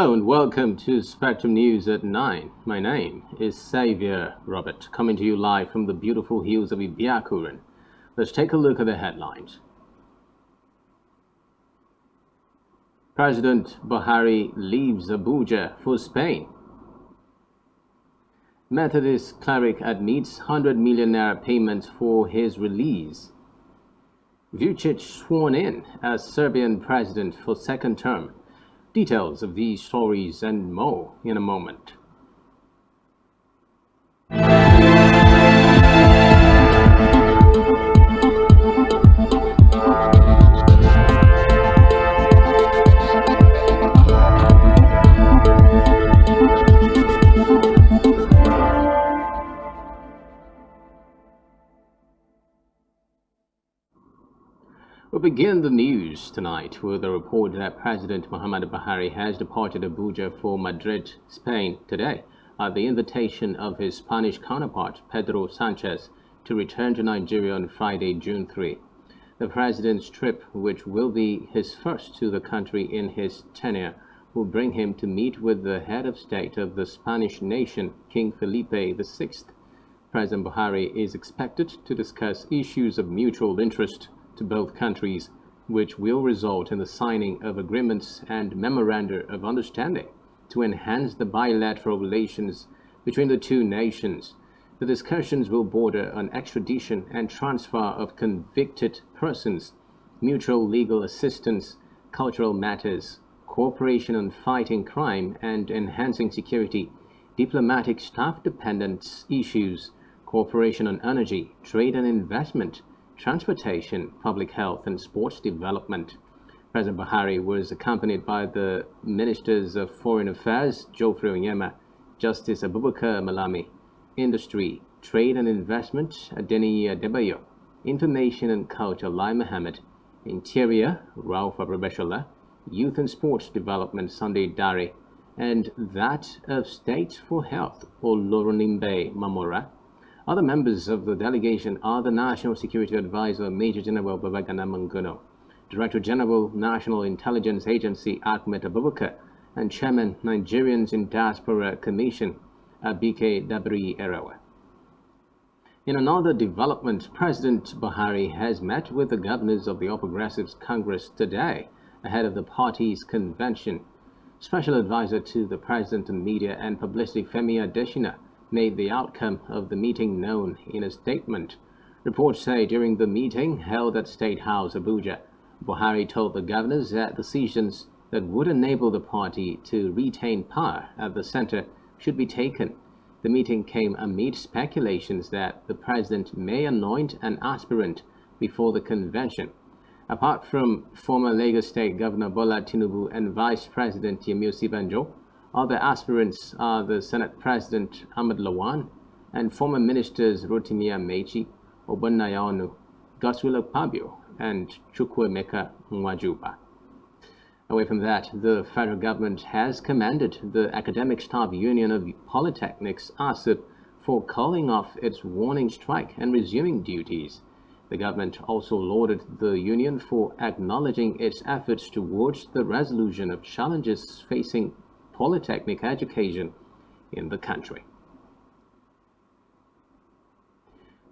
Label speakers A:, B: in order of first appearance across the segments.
A: Hello and welcome to Spectrum News at 9. My name is Xavier Robert, coming to you live from the beautiful hills of Ibiakuran. Let's take a look at the headlines. President Buhari leaves Abuja for Spain. Methodist cleric admits 100 million naira payments for his release. Vucic sworn in as Serbian president for second term. Details of these stories and more in a moment. We begin the news tonight with a report that President Muhammadu Buhari has departed Abuja for Madrid, Spain today at the invitation of his Spanish counterpart Pedro Sanchez to return to Nigeria on Friday, June 3. The president's trip, which will be his first to the country in his tenure, will bring him to meet with the head of state of the Spanish nation, King Felipe VI. President Buhari is expected to discuss issues of mutual interest to both countries, which will result in the signing of agreements and memoranda of understanding to enhance the bilateral relations between the two nations. The discussions will border on extradition and transfer of convicted persons, mutual legal assistance, cultural matters, cooperation on fighting crime and enhancing security, diplomatic staff dependence issues, cooperation on energy, trade and investment, transportation, public health and sports development. President Buhari was accompanied by the Ministers of Foreign Affairs, Geoffrey Onyema, Justice Abubakar Malami, Industry, Trade and Investment, Adeniyi Adebayo, Information and Culture, Lai Mohammed, Interior, Rauf Abrebeshola, Youth and Sports Development, Sunday Dare, and that of State for Health, Olorunimbe Mamora. Other members of the delegation are the National Security Advisor, Major General Babagana Mangono, Director General, National Intelligence Agency, Ahmed Abubakar, and Chairman, Nigerians in Diaspora Commission, Abike Dabri Erawa. In another development, President Buhari has met with the governors of the All Progressives Congress today ahead of the party's convention. Special Advisor to the President on Media and Publicity, Femi Adesina, made the outcome of the meeting known in a statement. Reports say during the meeting held at State House, Abuja, Buhari told the governors that decisions that would enable the party to retain power at the center should be taken. The meeting came amid speculations that the president may anoint an aspirant before the convention. Apart from former Lagos State Governor Bola Tinubu and Vice President Yemi Osibanjo, other aspirants are the Senate President Ahmed Lawan and former ministers Rotimi Amechi, Ogbonnaya, Godswill Akpabio, and Chukwuemeka Nwajuba. Away from that, the federal government has commended the Academic Staff Union of Polytechnics, ASUP, for calling off its warning strike and resuming duties. The government also lauded the union for acknowledging its efforts towards the resolution of challenges facing polytechnic education in the country.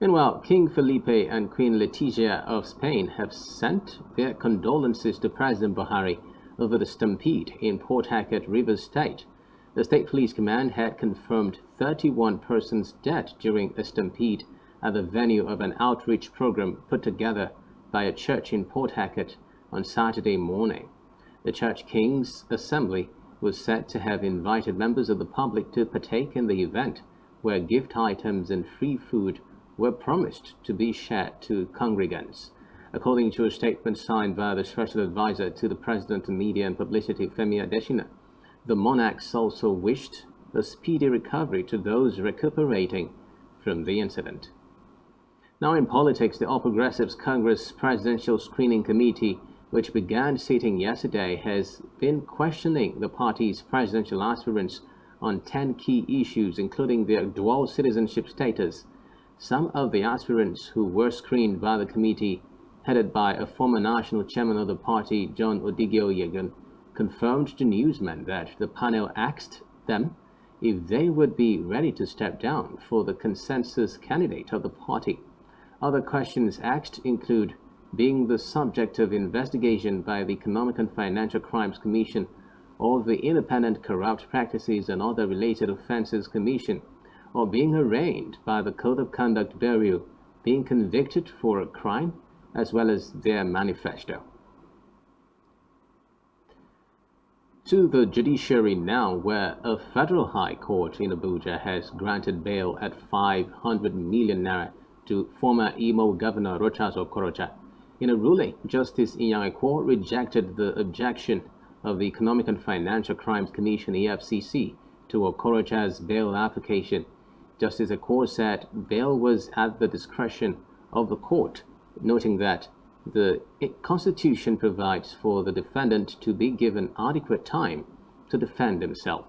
A: Meanwhile, King Felipe and Queen Letizia of Spain have sent their condolences to President Buhari over the stampede in Port Harcourt, Rivers State. The State Police Command had confirmed 31 persons dead during a stampede at the venue of an outreach program put together by a church in Port Harcourt on Saturday morning. The Church King's Assembly was said to have invited members of the public to partake in the event, where gift items and free food were promised to be shared to congregants. According to a statement signed by the Special Advisor to the President of Media and Publicity, Femi Adesina, the monarchs also wished a speedy recovery to those recuperating from the incident. Now in politics, the All Progressives Congress Presidential Screening Committee, which began sitting yesterday, has been questioning the party's presidential aspirants on 10 key issues, including their dual citizenship status. Some of the aspirants who were screened by the committee, headed by a former national chairman of the party, John Odigio Yegun, confirmed to newsmen that the panel asked them if they would be ready to step down for the consensus candidate of the party. Other questions asked include being the subject of investigation by the Economic and Financial Crimes Commission or the Independent Corrupt Practices and Other Related Offences Commission, or being arraigned by the Code of Conduct Bureau, being convicted for a crime, as well as their manifesto. To the judiciary now, where a federal high court in Abuja has granted bail at 500 million naira to former Imo Governor Rochas Okorocha. In a ruling, Justice Inyangekwo rejected the objection of the Economic and Financial Crimes Commission (EFCC) to Okorocha's bail application. Justice Ekwo said bail was at the discretion of the court, noting that the Constitution provides for the defendant to be given adequate time to defend himself.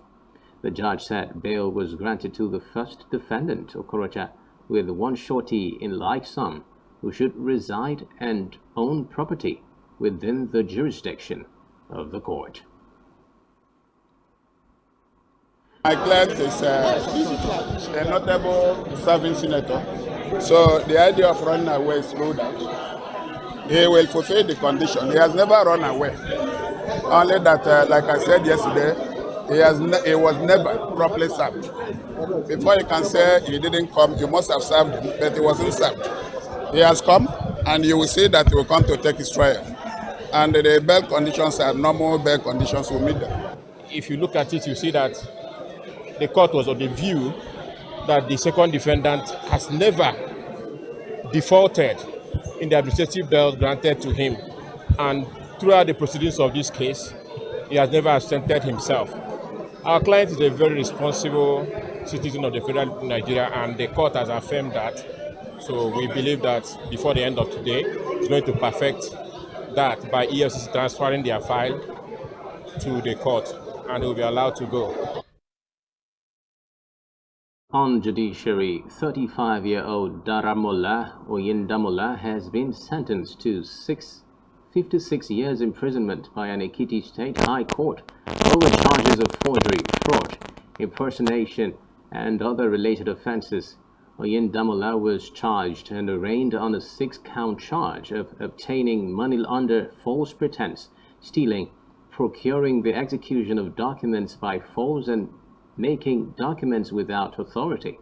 A: The judge said bail was granted to the first defendant, Okorocha, with one surety in like sum, who should reside and own property within the jurisdiction of the court.
B: My client is a notable serving senator, so the idea of running away is ruled out. He will fulfill the condition. He has never run away. Only that, like I said yesterday, he was never properly served. Before you can say he didn't come, you must have served him, but he wasn't served. He has come, and you will see that he will come to take his trial. And the bail conditions are normal bail conditions, will meet them.
C: If you look at it, you see that the court was of the view that the second defendant has never defaulted in the administrative bail granted to him, and throughout the proceedings of this case, he has never absented himself. Our client is a very responsible citizen of the federal Nigeria, and the court has affirmed that. So we believe that before the end of today, it's going to perfect that by EFCC transferring their file to the court, and they will be allowed to go.
A: On judiciary, 35-year-old Daramola Oyindamola has been sentenced to 56 years imprisonment by an Ekiti State High Court over charges of forgery, fraud, impersonation, and other related offences. Oyindamola was charged and arraigned on a 6-count charge of obtaining money under false pretense, stealing, procuring the execution of documents by false, and making documents without authority.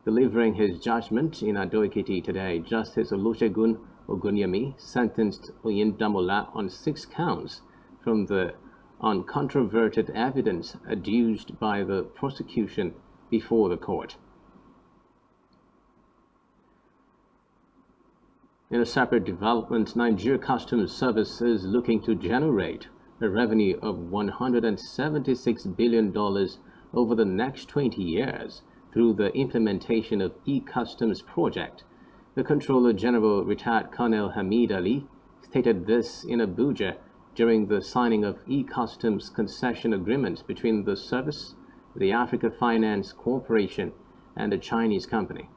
A: Delivering his judgment in Ado-Ekiti today, Justice Olusegun Ogunyemi sentenced Oyindamola on 6 counts from the uncontroverted evidence adduced by the prosecution before the court. In a separate development, Nigeria Customs Service is looking to generate a revenue of $176 billion over the next 20 years through the implementation of e-Customs project. The Controller General, retired Colonel Hamid Ali, stated this in Abuja during the signing of e-Customs concession agreement between the service, the Africa Finance Corporation, and a Chinese company.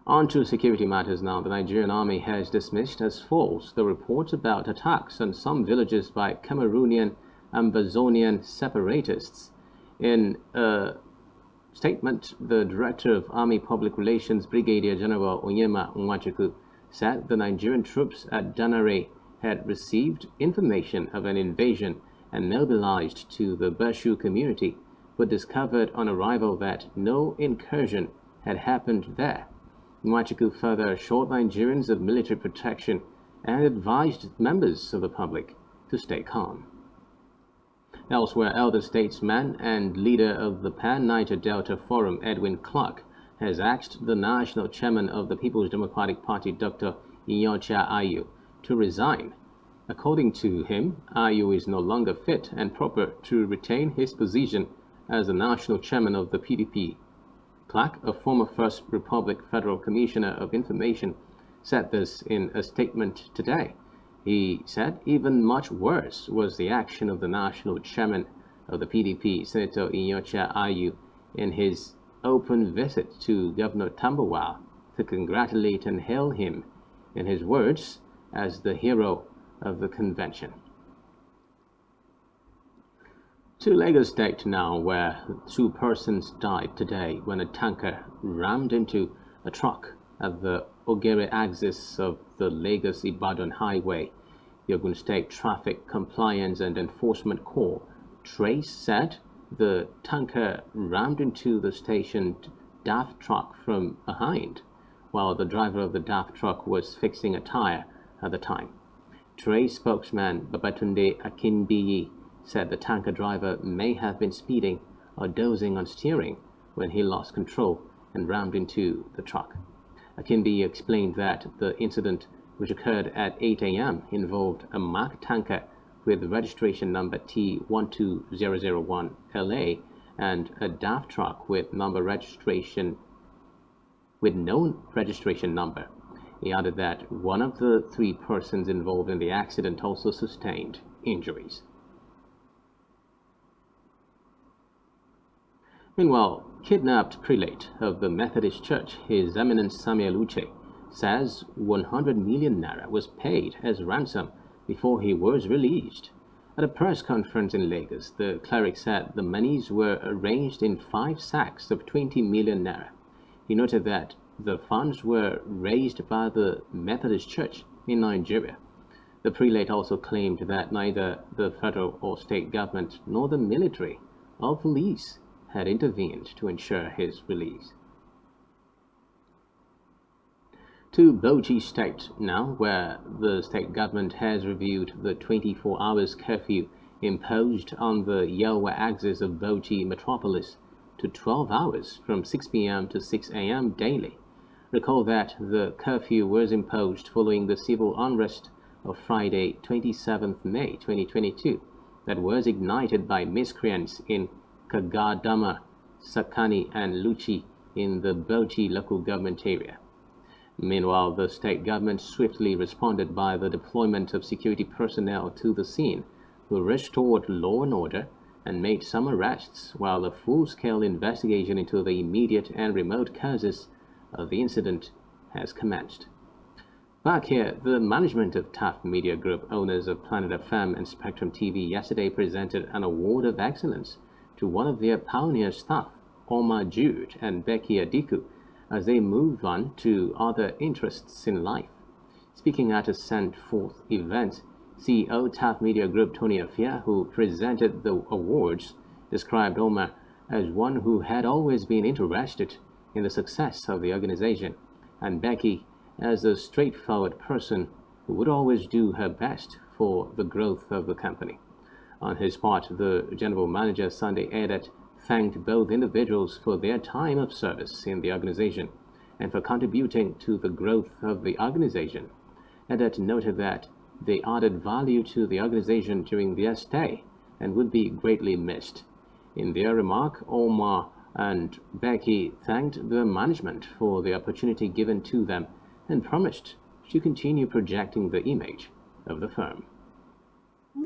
A: On to security matters now. The Nigerian army has dismissed as false the reports about attacks on some villages by Cameroonian Ambazonian separatists. In a statement, the Director of Army Public Relations, Brigadier General Onyema Nwachukwu, said the Nigerian troops at Danare had received information of an invasion and mobilized to the Bashu community, but discovered on arrival that no incursion had happened there. Nwachukwu further assured Nigerians of military protection and advised members of the public to stay calm. Elsewhere, elder statesman and leader of the Pan-Niger Delta Forum, Edwin Clark, has asked the national chairman of the People's Democratic Party, Dr. Inyocha Ayu, to resign. According to him, Ayu is no longer fit and proper to retain his position as the national chairman of the PDP. Clark, a former First Republic Federal Commissioner of Information, said this in a statement today. He said even much worse was the action of the national chairman of the PDP, Senator Inyocha Ayu, in his open visit to Governor Tambuwal to congratulate and hail him, in his words, as the hero of the convention. To Lagos State now, where 2 persons died today when a tanker rammed into a truck at the Ogere axis of the Lagos-Ibadan Highway. The Ogun State Traffic Compliance and Enforcement Corps, TRACE, said the tanker rammed into the stationed DAF truck from behind, while the driver of the DAF truck was fixing a tire at the time. TRACE spokesman Babatunde Akinbiyi said the tanker driver may have been speeding or dozing on steering when he lost control and rammed into the truck. Akinbiyi explained that the incident, which occurred at 8 a.m., involved a marked tanker with registration number T12001LA and a DAF truck with no registration number. He added that one of the 3 persons involved in the accident also sustained injuries. Meanwhile, kidnapped prelate of the Methodist Church, His Eminence Samuel Uche, says 100 million naira was paid as ransom before he was released. At a press conference in Lagos, the cleric said the monies were arranged in 5 sacks of 20 million naira. He noted that the funds were raised by the Methodist Church in Nigeria. The prelate also claimed that neither the federal or state government nor the military or police had intervened to ensure his release. To Bauchi State now, where the state government has reviewed the 24 hours curfew imposed on the Yelwa axis of Bauchi metropolis to 12 hours from 6 p.m. to 6 a.m. daily. Recall that the curfew was imposed following the civil unrest of Friday, 27th May 2022, that was ignited by miscreants in Kagadama, Sakani and Luchi in the Bauchi local government area. Meanwhile, the state government swiftly responded by the deployment of security personnel to the scene, who restored law and order and made some arrests, while a full-scale investigation into the immediate and remote causes of the incident has commenced. Back here, the management of Taft Media Group, owners of Planet FM and Spectrum TV, yesterday presented an award of excellence to one of their pioneer staff, Omar Jude and Becky Adiku, as they move on to other interests in life. Speaking at a send-forth event, CEO Taft Media Group Tony Afia, who presented the awards, described Omar as one who had always been interested in the success of the organization, and Becky as a straightforward person who would always do her best for the growth of the company. On his part, the general manager, Sunday Edet, thanked both individuals for their time of service in the organization and for contributing to the growth of the organization. Edet noted that they added value to the organization during their stay and would be greatly missed. In their remark, Omar and Becky thanked the management for the opportunity given to them and promised to continue projecting the image of the firm.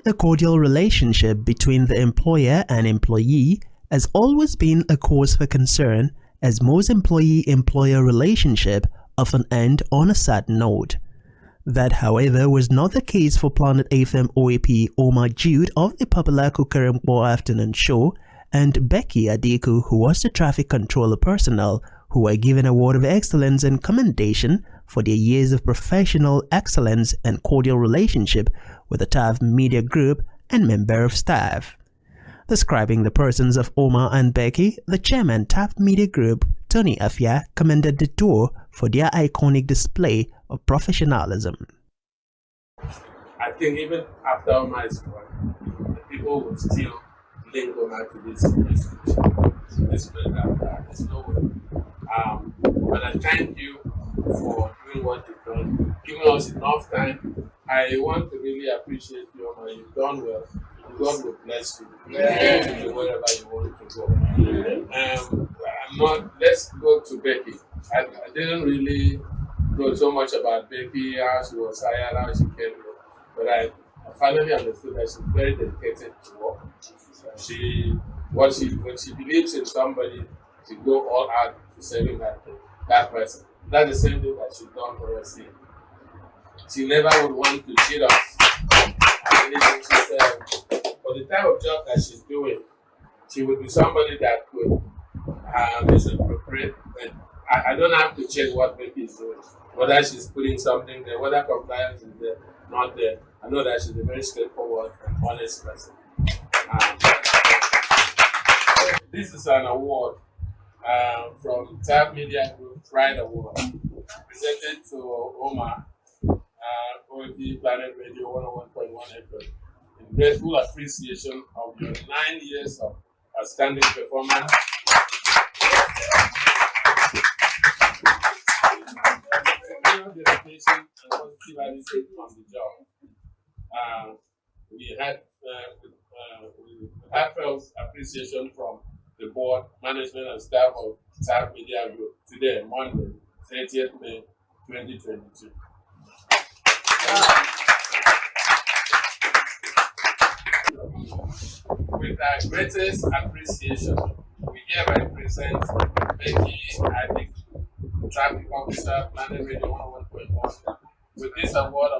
D: A cordial relationship between the employer and employee has always been a cause for concern, as most employee-employer relationships often end on a sad note. That, however, was not the case for Planet FM OAP Omar Jude of the popular Kukarembo afternoon show and Becky Adiku, who was the traffic controller personnel, who were given an award of excellence and commendation for their years of professional excellence and cordial relationship with the Taft Media Group and member of staff. Describing the persons of Omar and Becky, the chairman Taft Media Group, Tony Afia, commended the duo for their iconic display of professionalism.
E: I think even after Omar is gone, the people would still link Omar to this program. There's no way. But I thank you for doing what you've done, giving us enough time. I want to really appreciate you, Omar. You've done well. God will bless you. Take you wherever you want to go. Let's go to Becky. I didn't really know so much about Becky, how she was hired, how she came here, but I finally understood that she's very dedicated to work. When she believes in somebody, she go all out to serving that person. That's the same thing that she's done for us here. She never would want to cheat us. And for the type of job that she's doing, she would be somebody that could misappropriate. I don't have to check what Becky is doing, whether she's putting something there, whether compliance is there, not there. I know that she's a very straightforward and honest person. This is an award from Tab Media Group Pride Award, presented to Omar, OT Planet Radio 101.1 FM, in grateful appreciation of your 9 years of outstanding performance. Dedication and positive attitude on the job. We had heartfelt appreciation from the board, management, and staff of Tab Media Group today, Monday, 30th May 2022. With our greatest appreciation, we hereby present Becky Adik, Traffic Officer, Planet Radio 101.1, with this award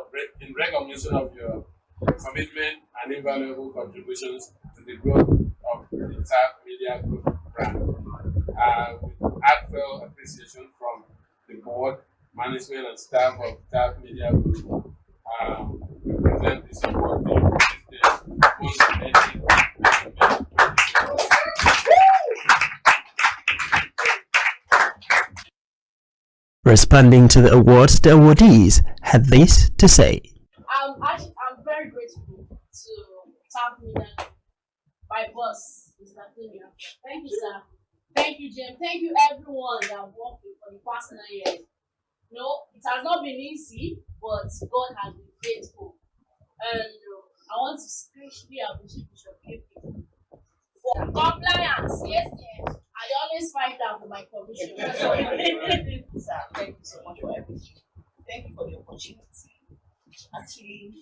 E: in recognition of your commitment and invaluable contributions to the growth of the Tab Media Group brand. With heartfelt appreciation from the board, management, and staff of Tab Media Group, we present this award to you this day.
D: Responding to the awards, the awardees had this to say.
F: I'm very grateful to Tab Media, my boss, Mr. Tony. Thank you, sir. Thank you, Jim. Thank you, everyone that worked with for the past 9 years. No, it has not been easy, but God has been faithful. And I want to especially appreciate Bishop KP for compliance. Yes, yes. I always fight out for my commission.
G: Sir, thank you so much for everything. Thank you for the opportunity. Actually,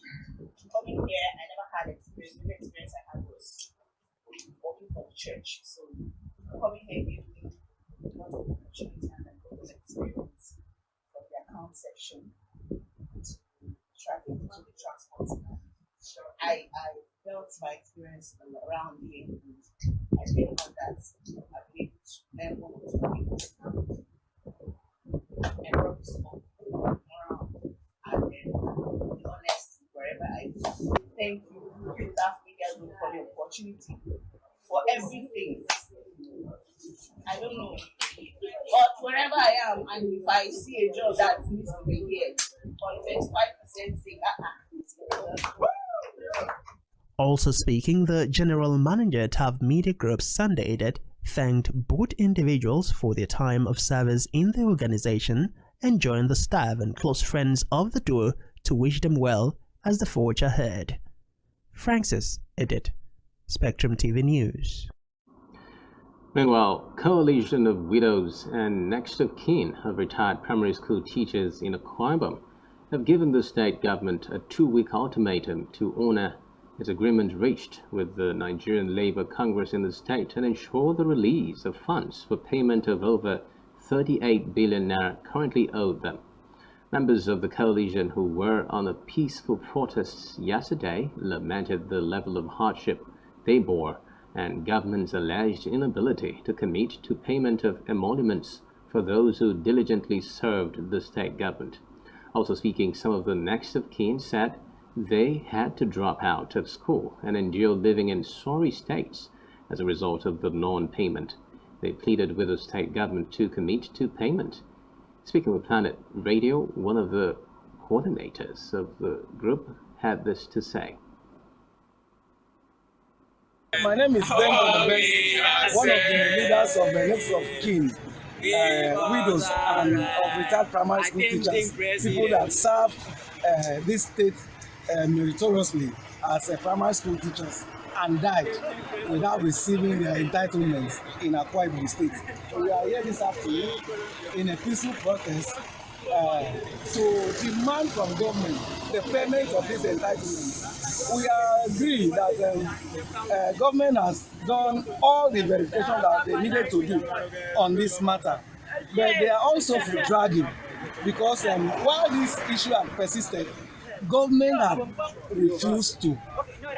G: coming here, I never had experience. The experience I had was working for the church. So coming here gave me a lot of opportunity and I got an experience from the account section to traffic to the transport. I felt my experience around here and I felt that I've been able to learn one or two things and work some around and then be honest wherever I go. Thank you, Staff Media Group, for the opportunity, for everything. I don't know, but wherever I am, and if I see a job that needs to be here, on 25% say,
D: Also speaking, the general manager at Tab Media Group, Sunday Edit, thanked both individuals for their time of service in the organization and joined the staff and close friends of the duo to wish them well as they forge ahead. Francis Edit, Spectrum TV News.
A: Meanwhile, coalition of widows and next of kin of retired primary school teachers in Akwa Ibom have given the state government a 2-week ultimatum to honor its agreement reached with the Nigerian Labour Congress in the state and ensure the release of funds for payment of over 38 billion naira currently owed them. Members of the coalition who were on the peaceful protests yesterday lamented the level of hardship they bore and government's alleged inability to commit to payment of emoluments for those who diligently served the state government. Also speaking, some of the next of kin said they had to drop out of school and endure living in sorry states as a result of the non-payment. They pleaded with the state government to commit to payment. Speaking with Planet Radio, one of the coordinators of the group had this to say.
H: My name is Ben Best, one of the leaders of the next of kin, widows and of retired primary school teachers, people that serve this state meritoriously as primary school teachers and died without receiving their entitlements in Akwa Ibom State. We are here this afternoon in a peaceful protest to demand from government the payment of these entitlements. We agree that government has done all the verification that they needed to do on this matter, but they are also dragging because while this issue has persisted, government have refused to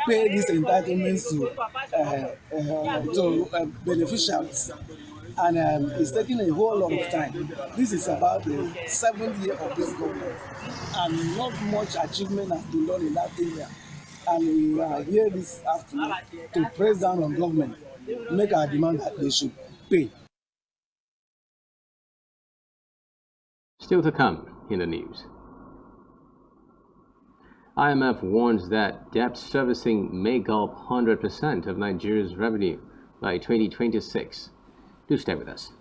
H: pay these entitlements to beneficiaries, and it's taking a whole lot of time. This is about the 7th year of this government, and not much achievement has been done in that area. And we are here this afternoon to press down on government, make our demand that they should pay.
A: Still to come in the news. IMF warns that debt servicing may gulp 100% of Nigeria's revenue by 2026. Do stay with us.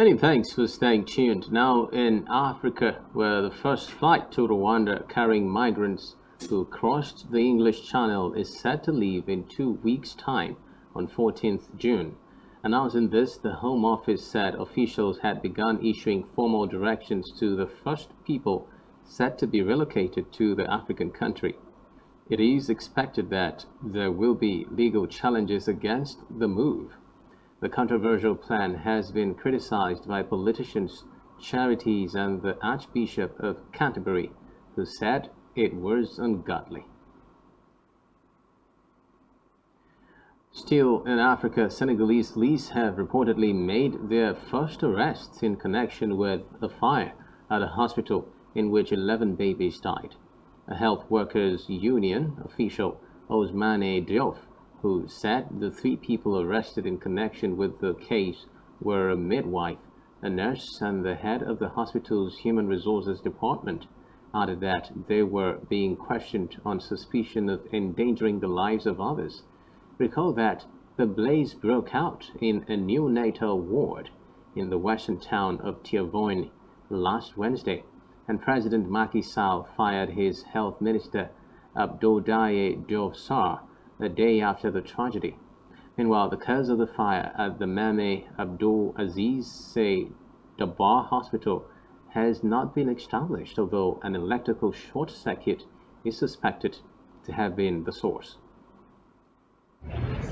A: Many thanks for staying tuned. Now in Africa, where the first flight to Rwanda carrying migrants who crossed the English Channel is set to leave in 2 weeks' time on 14th June. Announcing this, the Home Office said officials had begun issuing formal directions to the first people set to be relocated to the African country. It is expected that there will be legal challenges against the move. The controversial plan has been criticized by politicians, charities, and the Archbishop of Canterbury, who said it was ungodly. Still in Africa, Senegalese police have reportedly made their first arrests in connection with a fire at a hospital in which 11 babies died. A health workers union official, Ousmane Diouf, who said the 3 people arrested in connection with the case were a midwife, a nurse, and the head of the hospital's human resources department, added that they were being questioned on suspicion of endangering the lives of others. Recall that the blaze broke out in a neonatal ward in the western town of Tivaouane last Wednesday, and President Macky Sall fired his health minister Abdoulaye Diouf Sarr a day after the tragedy. Meanwhile, the cause of the fire at the Mame Abdul Aziz Say Dabbar Hospital has not been established, although an electrical short circuit is suspected to have been the source.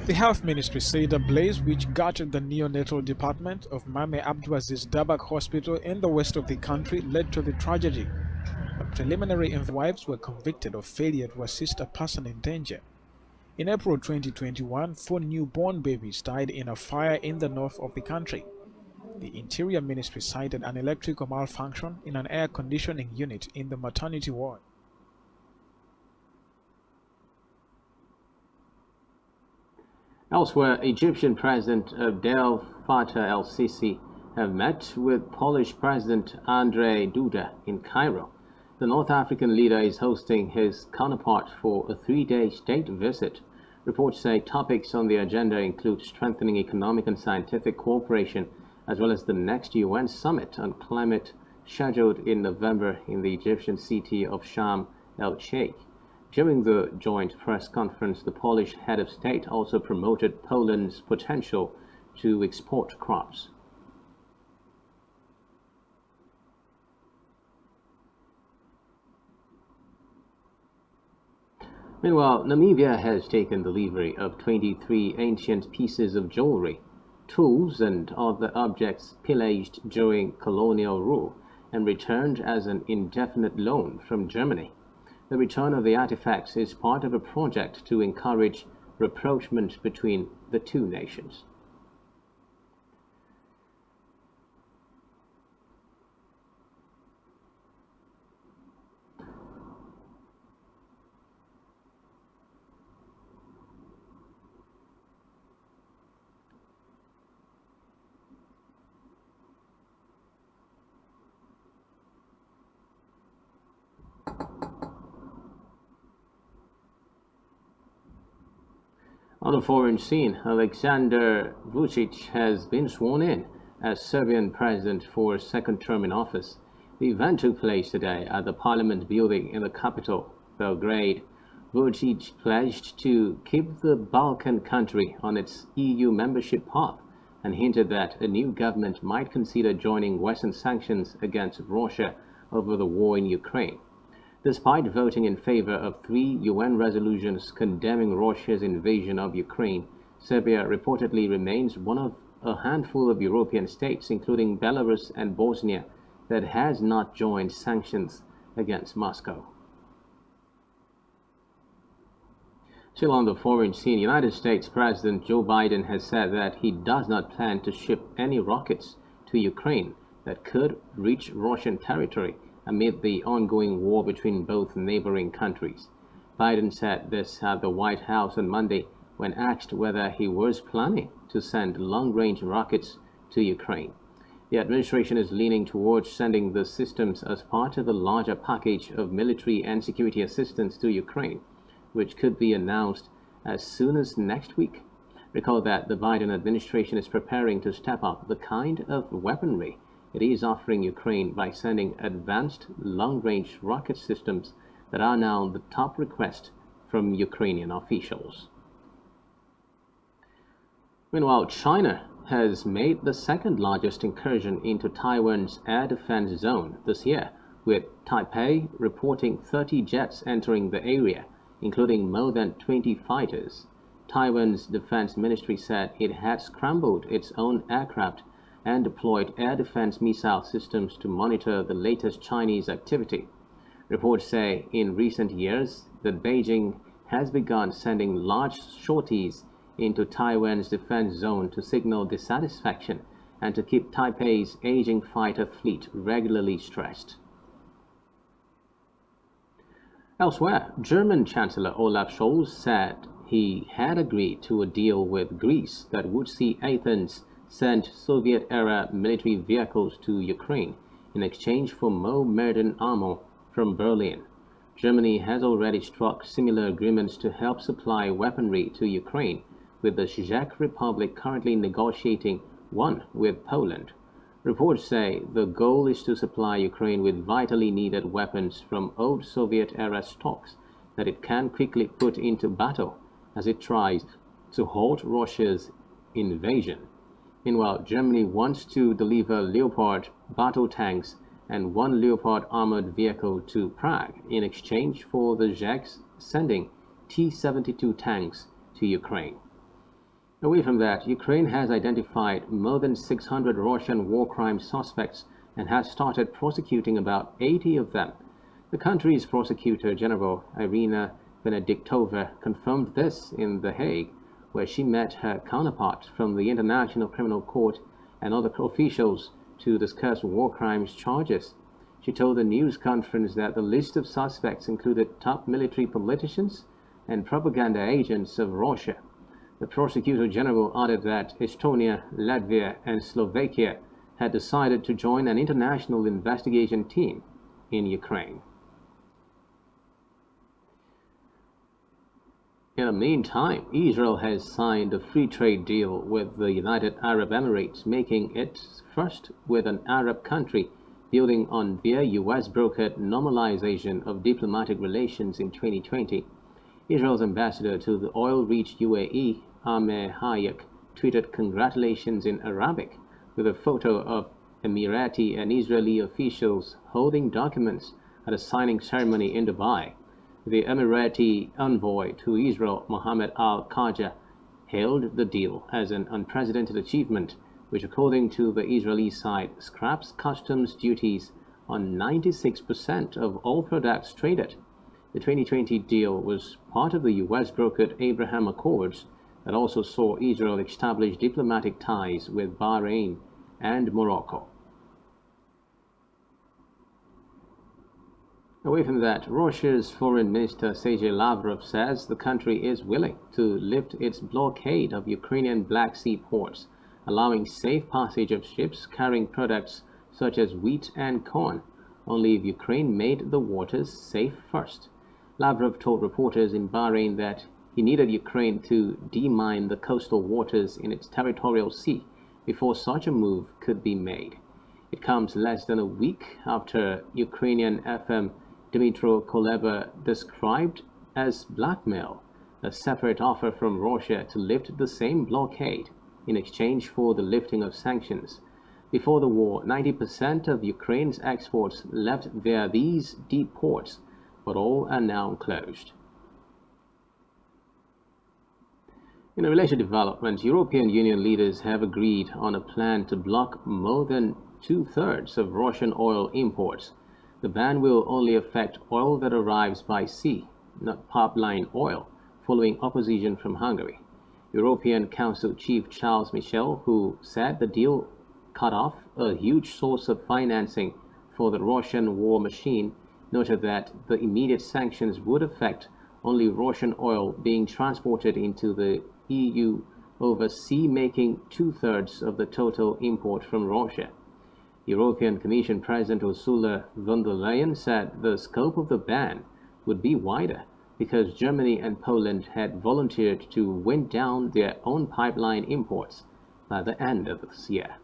I: The health ministry said the blaze, which gutted the neonatal department of Mame Abdulaziz Dabak Hospital in the west of the country, led to the tragedy. The preliminary wives were convicted of failure to assist a person in danger. In April 2021, 4 newborn babies died in a fire in the north of the country. The Interior Ministry cited an electrical malfunction in an air conditioning unit in the maternity ward.
A: Elsewhere, Egyptian President Abdel Fattah el-Sisi have met with Polish President Andrzej Duda in Cairo. The North African leader is hosting his counterpart for a 3-day state visit. Reports say topics on the agenda include strengthening economic and scientific cooperation, as well as the next UN summit on climate scheduled in November in the Egyptian city of Sharm el-Sheikh. During the joint press conference, the Polish head of state also promoted Poland's potential to export crops. Meanwhile, Namibia has taken delivery of 23 ancient pieces of jewelry, tools, and other objects pillaged during colonial rule and returned as an indefinite loan from Germany. The return of the artifacts is part of a project to encourage rapprochement between the two nations. On the foreign scene, Alexander Vučić has been sworn in as Serbian president for a second term in office. The event took place today at the Parliament building in the capital, Belgrade. Vučić pledged to keep the Balkan country on its EU membership path and hinted that a new government might consider joining Western sanctions against Russia over the war in Ukraine. Despite voting in favor of 3 UN resolutions condemning Russia's invasion of Ukraine, Serbia reportedly remains one of a handful of European states, including Belarus and Bosnia, that has not joined sanctions against Moscow. Still on the foreign scene, United States President Joe Biden has said that he does not plan to ship any rockets to Ukraine that could reach Russian territory amid the ongoing war between both neighboring countries. Biden said this at the White House on Monday when asked whether he was planning to send long-range rockets to Ukraine. The administration is leaning towards sending the systems as part of a larger package of military and security assistance to Ukraine, which could be announced as soon as next week. Recall that the Biden administration is preparing to step up the kind of weaponry it is offering Ukraine by sending advanced long-range rocket systems that are now the top request from Ukrainian officials. Meanwhile, China has made the second largest incursion into Taiwan's air defense zone this year, with Taipei reporting 30 jets entering the area, including more than 20 fighters. Taiwan's defense ministry said it had scrambled its own aircraft and deployed air defense missile systems to monitor the latest Chinese activity. Reports say in recent years that Beijing has begun sending large sorties into Taiwan's defense zone to signal dissatisfaction and to keep Taipei's aging fighter fleet regularly stressed. Elsewhere, German Chancellor Olaf Scholz said he had agreed to a deal with Greece that would see Athens send Soviet-era military vehicles to Ukraine in exchange for more modern armor from Berlin. Germany has already struck similar agreements to help supply weaponry to Ukraine, with the Czech Republic currently negotiating one with Poland. Reports say the goal is to supply Ukraine with vitally needed weapons from old Soviet-era stocks that it can quickly put into battle as it tries to halt Russia's invasion. Meanwhile, Germany wants to deliver Leopard battle tanks and one Leopard armored vehicle to Prague in exchange for the Czechs sending T-72 tanks to Ukraine. Away from that, Ukraine has identified more than 600 Russian war crime suspects and has started prosecuting about 80 of them. The country's Prosecutor General, Irina Benediktova, confirmed this in The Hague, where she met her counterpart from the International Criminal Court and other officials to discuss war crimes charges. She told the news conference that the list of suspects included top military politicians and propaganda agents of Russia. The Prosecutor General added that Estonia, Latvia, and Slovakia had decided to join an international investigation team in Ukraine. In the meantime, Israel has signed a free trade deal with the United Arab Emirates, making it first with an Arab country, building on their US-brokered normalization of diplomatic relations in 2020. Israel's ambassador to the oil-rich UAE, Amir Hayek, tweeted congratulations in Arabic with a photo of Emirati and Israeli officials holding documents at a signing ceremony in Dubai. The Emirati envoy to Israel, Mohammed Al-Khaja, hailed the deal as an unprecedented achievement, which, according to the Israeli side, scraps customs duties on 96% of all products traded. The 2020 deal was part of the US-brokered Abraham Accords that also saw Israel establish diplomatic ties with Bahrain and Morocco. Away from that, Russia's Foreign Minister Sergei Lavrov says the country is willing to lift its blockade of Ukrainian Black Sea ports, allowing safe passage of ships carrying products such as wheat and corn, only if Ukraine made the waters safe first. Lavrov told reporters in Bahrain that he needed Ukraine to demine the coastal waters in its territorial sea before such a move could be made. It comes less than a week after Ukrainian FM Dmytro Kuleba described as blackmail a separate offer from Russia to lift the same blockade in exchange for the lifting of sanctions. Before the war, 90% of Ukraine's exports left via these deep ports, but all are now closed. In a related development, European Union leaders have agreed on a plan to block more than two-thirds of Russian oil imports. The ban will only affect oil that arrives by sea, not pipeline oil, following opposition from Hungary. European Council Chief Charles Michel, who said the deal cut off a huge source of financing for the Russian war machine, noted that the immediate sanctions would affect only Russian oil being transported into the EU over sea, making two-thirds of the total import from Russia. European Commission President Ursula von der Leyen said the scope of the ban would be wider because Germany and Poland had volunteered to wind down their own pipeline imports by the end of this year.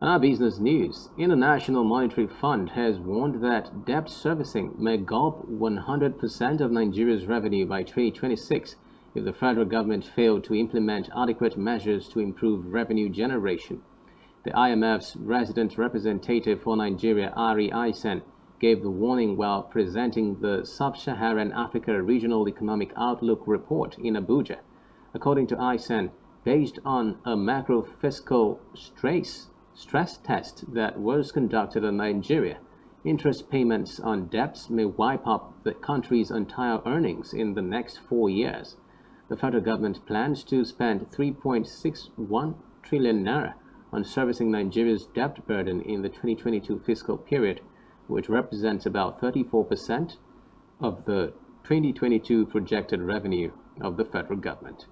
A: On our business news, International Monetary Fund has warned that debt servicing may gulp 100% of Nigeria's revenue by 2026 if the federal government failed to implement adequate measures to improve revenue generation. The IMF's resident representative for Nigeria, Ari Aisen, gave the warning while presenting the Sub-Saharan Africa Regional Economic Outlook report in Abuja. According to Aisen, based on a macro-fiscal stress test that was conducted in Nigeria, interest payments on debts may wipe up the country's entire earnings in the next 4 years. The federal government plans to spend 3.61 trillion naira on servicing Nigeria's debt burden in the 2022 fiscal period, which represents about 34% of the 2022 projected revenue of the federal government.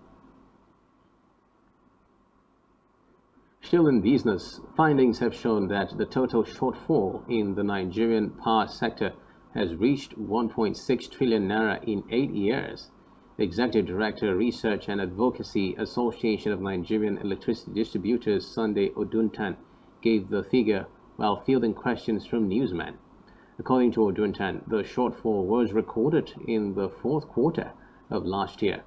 A: Still in business, findings have shown that the total shortfall in the Nigerian power sector has reached 1.6 trillion naira in 8 years. The Executive Director, Research and Advocacy Association of Nigerian Electricity Distributors, Sunday Oduntan, gave the figure while fielding questions from newsmen. According to Oduntan, the shortfall was recorded in the fourth quarter of last year.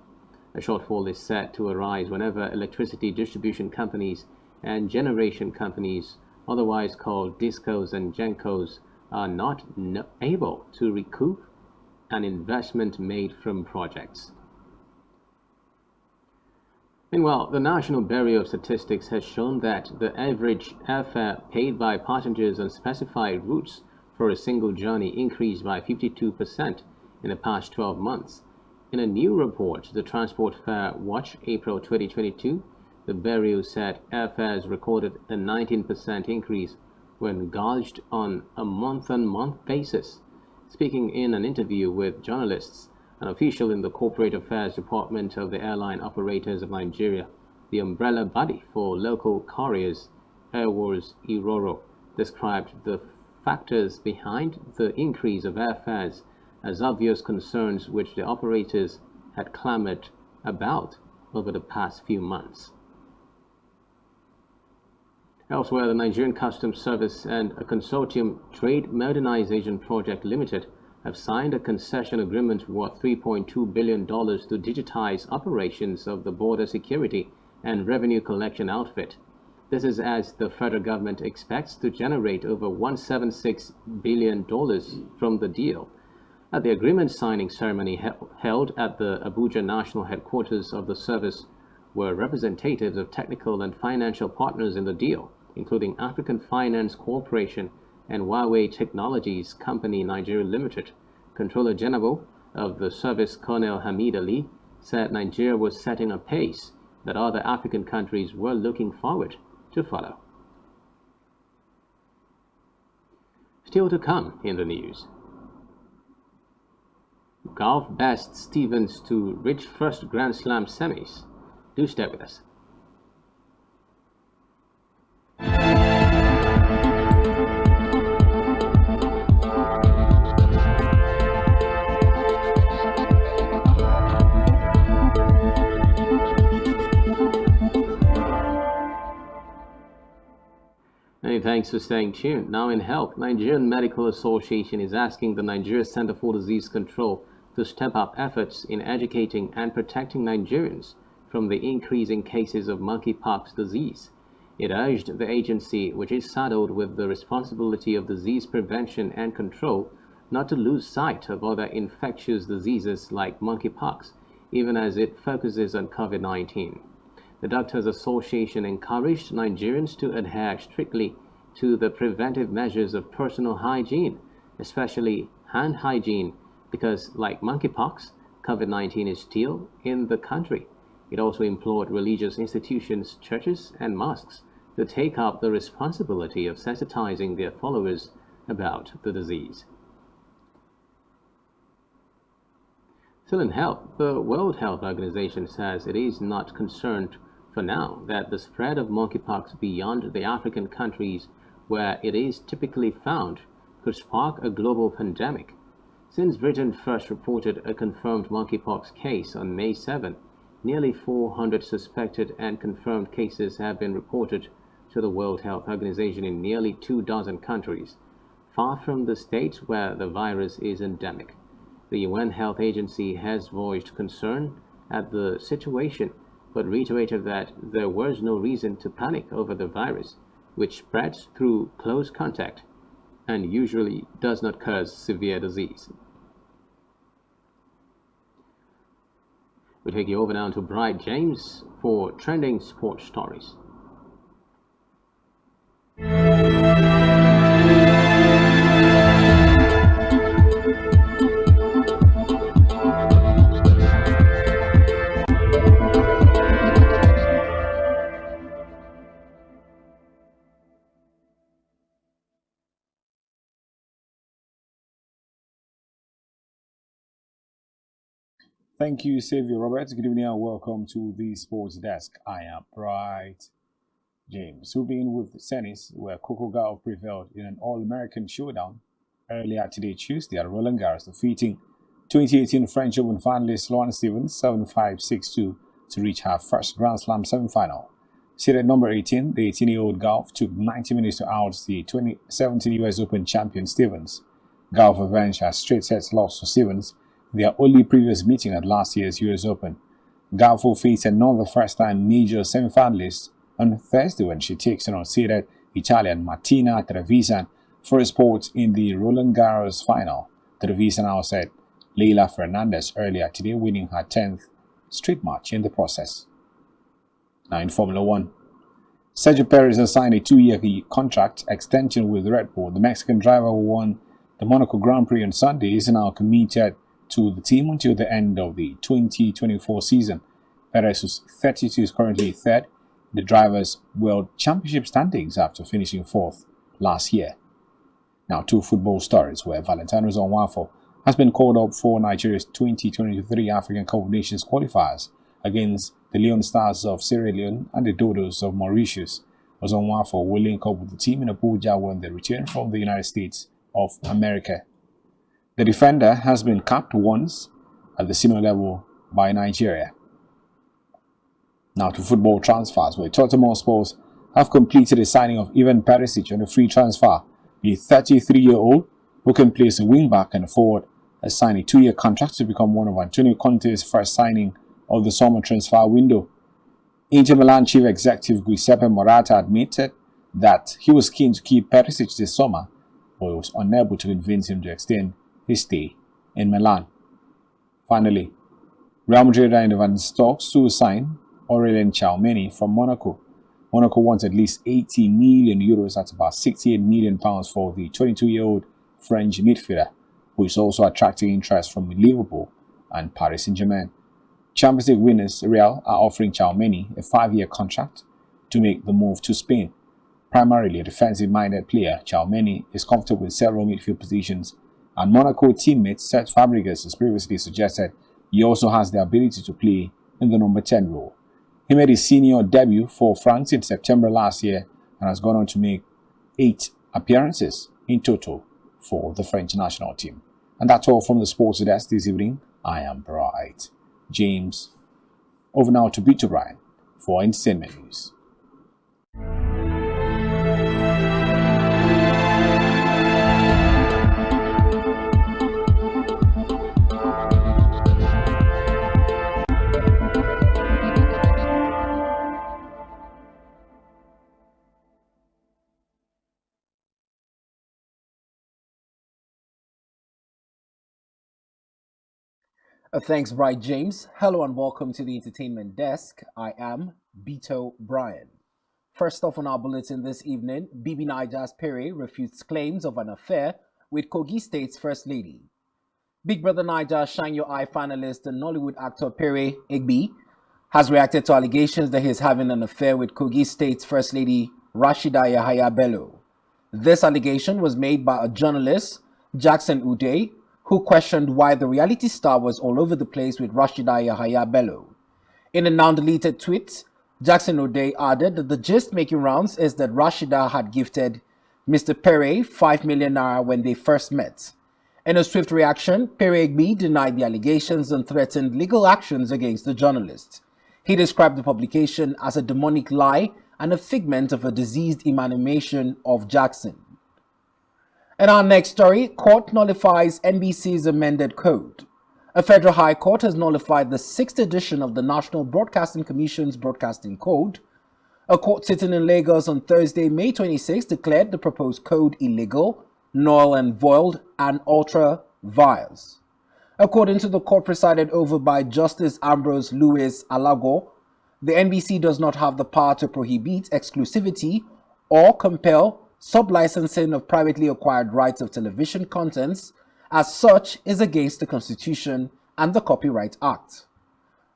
A: A shortfall is set to arise whenever electricity distribution companies and generation companies, otherwise called DISCOs and GENCOs, are not able to recoup an investment made from projects. Meanwhile, the National Bureau of Statistics has shown that the average airfare paid by passengers on specified routes for a single journey increased by 52% in the past 12 months. In a new report, the Transport Fare Watch April 2022, the Bureau said airfares recorded a 19% increase when gauged on a month-on-month basis. Speaking in an interview with journalists, an official in the Corporate Affairs Department of the Airline Operators of Nigeria, the umbrella body for local carriers, Airwars Iroro, described the factors behind the increase of airfares as obvious concerns which the operators had clamored about over the past few months. Elsewhere, the Nigerian Customs Service and a consortium, Trade Modernization Project Limited, have signed a concession agreement worth $3.2 billion to digitize operations of the border security and revenue collection outfit. This is as the federal government expects to generate over $176 billion from the deal. At the agreement signing ceremony held at the Abuja National Headquarters of the service were representatives of technical and financial partners in the deal, including African Finance Corporation and Huawei Technologies Company Nigeria Limited. Controller General of the service, Colonel Hamid Ali, said Nigeria was setting a pace that other African countries were looking forward to follow. Still to come in the news. Golf bests Stevens to reach first Grand Slam semis. Do stay with us. Many thanks for staying tuned. Now in health, Nigerian Medical Association is asking the Nigeria Center for Disease Control to step up efforts in educating and protecting Nigerians from the increasing cases of monkeypox disease. It urged the agency, which is saddled with the responsibility of disease prevention and control, not to lose sight of other infectious diseases like monkeypox, even as it focuses on COVID-19. The Doctors Association encouraged Nigerians to adhere strictly to the preventive measures of personal hygiene, especially hand hygiene, because like monkeypox, COVID-19 is still in the country. It also implored religious institutions, churches, and mosques to take up the responsibility of sensitizing their followers about the disease. Still in health, the World Health Organization says it is not concerned for now that the spread of monkeypox beyond the African countries where it is typically found, could spark a global pandemic. Since Britain first reported a confirmed monkeypox case on May 7, nearly 400 suspected and confirmed cases have been reported to the World Health Organization in nearly 24 countries, far from the states where the virus is endemic. The UN Health Agency has voiced concern at the situation, but reiterated that there was no reason to panic over the virus, which spreads through close contact and usually does not cause severe disease. We take you over now to Bright James for trending sports stories.
J: Thank you, Saviour Robert. Good evening and welcome to the Sports Desk. I am Bright James. We'll begin with tennis, where Gov.Of prevailed in an All-American showdown earlier today, Tuesday, at Roland Garros, defeating 2018 French Open finalist Sloane Stephens 7-5, 6-2 to reach her first Grand Slam semi-final. Seated number 18, the 18-year-old Gov took 90 minutes to out the 2017 US Open champion Stephens. Gov avenged her straight sets loss to Stephens, their only previous meeting at last year's US Open. Gov will face another first-time major semi-finalist on Thursday when she takes on seeded Italian Martina Trevisan for a spot in the Roland Garros final. Trevisan outset Leila Fernandez earlier today, winning her 10th straight match in the process. Now in Formula One, Sergio Perez has signed a 2-year contract extension with Red Bull. The Mexican driver who won the Monaco Grand Prix on Sunday is now committed to the team until the end of the 2024 season. Perez, who's 32, is currently third in the Drivers' World Championship standings after finishing fourth last year. Now, two football stories where Valentino Zonwafo has been called up for Nigeria's 2023 African Cup of Nations qualifiers against the Leon Stars of Sierra Leone and the Dodos of Mauritius. Zonwafo will link up with the team in Abuja when they return from the United States of America. The defender has been capped once at the senior level by Nigeria. Now to football transfers, where Tottenham Hotspurs have completed the signing of Ivan Perisic on a free transfer. The 33-year-old, who can play as a wing-back and forward, has signed a 2-year contract to become one of Antonio Conte's first signing of the summer transfer window. Inter Milan chief executive Giuseppe Morata admitted that he was keen to keep Perisic this summer, but was unable to convince him to extend his stay in Milan. Finally, Real Madrid are in advanced talks to sign Aurelien Tchouameni from Monaco. Monaco wants at least 80 million euros, that's about 68 million pounds, for the 22-year-old French midfielder, who is also attracting interest from Liverpool and Paris Saint-Germain. Champions League winners Real are offering Tchouameni a 5-year contract to make the move to Spain. Primarily a defensive-minded player, Tchouameni is comfortable in several midfield positions, and Monaco teammate Cesc Fabregas has previously suggested he also has the ability to play in the number 10 role. He made his senior debut for France in September last year and has gone on to make 8 appearances in total for the French national team. And that's all from the Sports Desk this evening. I am Bright James. Over now to Peter Bryan for entertainment news.
K: Thanks, Bright James. Hello and welcome to the Entertainment Desk. I am Beto Bryan. First off on our bulletin this evening, Bibi Niger's Pere refutes claims of an affair with Kogi State's First Lady. Big Brother Niger Shine Your Eye finalist and Nollywood actor Pere Igbi has reacted to allegations that he is having an affair with Kogi State's First Lady Rashida Yahaya Bello. This allegation was made by a journalist, Jackson Uday, who questioned why the reality star was all over the place with Rashida Yahaya Bello. In a now-deleted tweet, Jackson O'Day added that the gist making rounds is that Rashida had gifted Mr. Pere 5 million naira when they first met. In a swift reaction, Pere Egbi denied the allegations and threatened legal actions against the journalist. He described the publication as a demonic lie and a figment of a diseased imagination of Jackson. In our next story, court nullifies NBC's amended code. A federal high court has nullified the 6th edition of the National Broadcasting Commission's Broadcasting Code. A court sitting in Lagos on Thursday, May 26, declared the proposed code illegal, null and void, and ultra-vires. According to the court presided over by Justice Ambrose Louis Alago, the NBC does not have the power to prohibit exclusivity or compel sublicensing of privately acquired rights of television contents. As such, is against the Constitution and the Copyright Act.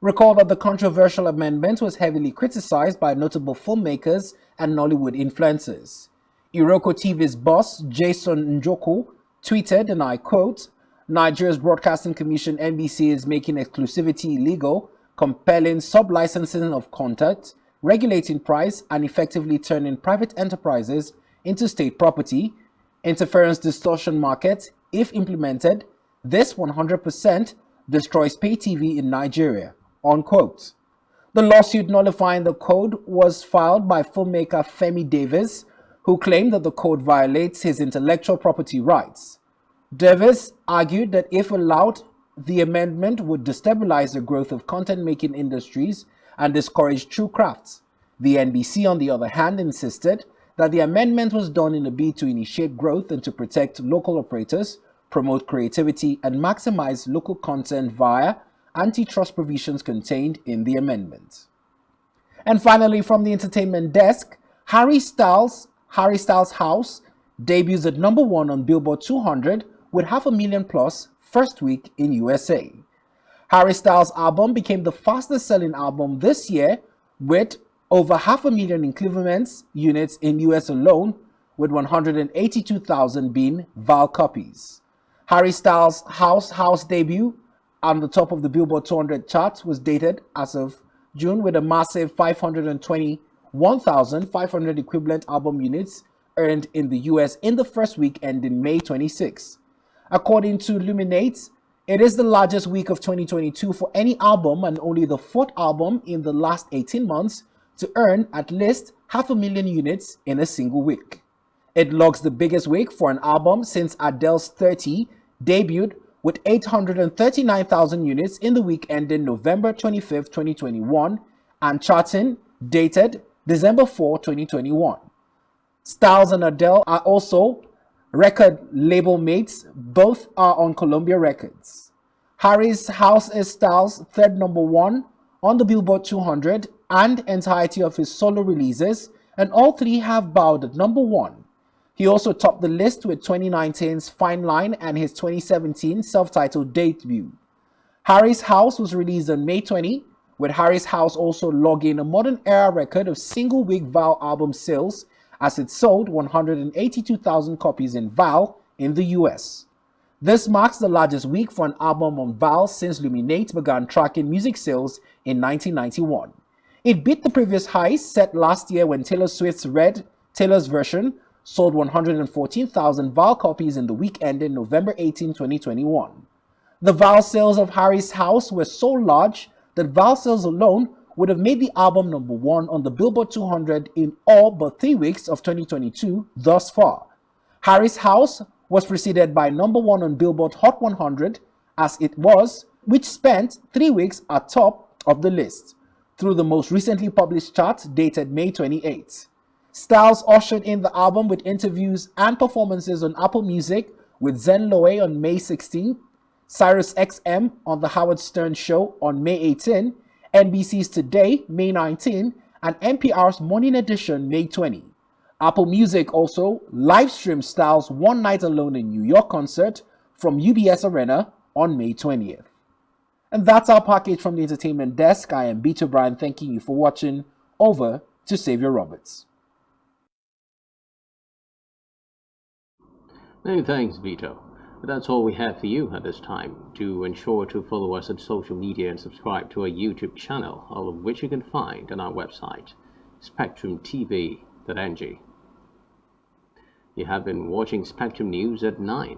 K: Recall that the controversial amendment was heavily criticized by notable filmmakers and Nollywood influencers. Iroko TV's boss, Jason Njoku, tweeted, and I quote, "Nigeria's Broadcasting Commission NBC is making exclusivity illegal, compelling sublicensing of content, regulating price, and effectively turning private enterprises into state property, interference distortion market. If implemented, this 100% destroys pay TV in Nigeria." Unquote. The lawsuit nullifying the code was filed by filmmaker Femi Davis, who claimed that the code violates his intellectual property rights. Davis argued that if allowed, the amendment would destabilize the growth of content-making industries and discourage true crafts. The NBC, on the other hand, insisted that the amendment was done in a bid to initiate growth and to protect local operators, promote creativity, and maximize local content via antitrust provisions contained in the amendment. And finally, from the entertainment desk, Harry Styles' House debuts at #1 on Billboard 200 with 500,000 plus first week in USA. Harry Styles' album became the fastest selling album this year with over 500,000 equivalent units in US alone, with 182,000 being VAL copies. Harry Styles' House debut on the top of the Billboard 200 charts was dated as of June with a massive 521,500 equivalent album units earned in the US in the first week ending May 26. According to Luminate, it is the largest week of 2022 for any album and only the 4th album in the last 18 months to earn at least 500,000 units in a single week. It logs the biggest week for an album since Adele's 30 debuted with 839,000 units in the week ending November 25, 2021, and charting dated December 4, 2021. Styles and Adele are also record label mates. Both are on Columbia Records. Harry's House is Styles' third #1 on the Billboard 200 and entirety of his solo releases, and all three have bowed at #1. He also topped the list with 2019's Fine Line and his 2017 self-titled debut. Harry's House was released on May 20, with Harry's House also logging a modern era record of single-week VAL album sales as it sold 182,000 copies in VAL in the US. This marks the largest week for an album on VAL since Luminate began tracking music sales in 1991. It beat the previous high set last year when Taylor Swift's Red, Taylor's version, sold 114,000 VAL copies in the week ending November 18, 2021. The VAL sales of Harry's House were so large that VAL sales alone would have made the album #1 on the Billboard 200 in all but 3 weeks of 2022 thus far. Harry's House was preceded by #1 on Billboard Hot 100 as it was, which spent 3 weeks at top of the list, through the most recently published chart dated May 28. Styles ushered in the album with interviews and performances on Apple Music with Zen Loe on May 16, Sirius XM on The Howard Stern Show on May 18, NBC's Today, May 19, and NPR's Morning Edition, May 20. Apple Music also live-streamed Styles' One Night Alone in New York concert from UBS Arena on May 20th. And that's our package from the entertainment desk. I am Beto Bryan, thanking you for watching. Over to Xavier Roberts.
A: Many thanks, Vito. But that's all we have for you at this time. Do ensure to follow us on social media and subscribe to our YouTube channel, all of which you can find on our website, spectrumtv.ng. You have been watching Spectrum News at 9.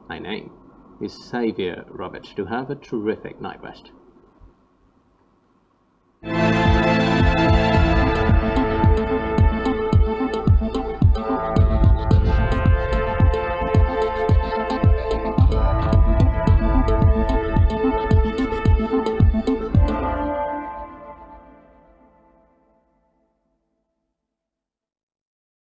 A: My name is Xavier Roberts. Do have a terrific night rest.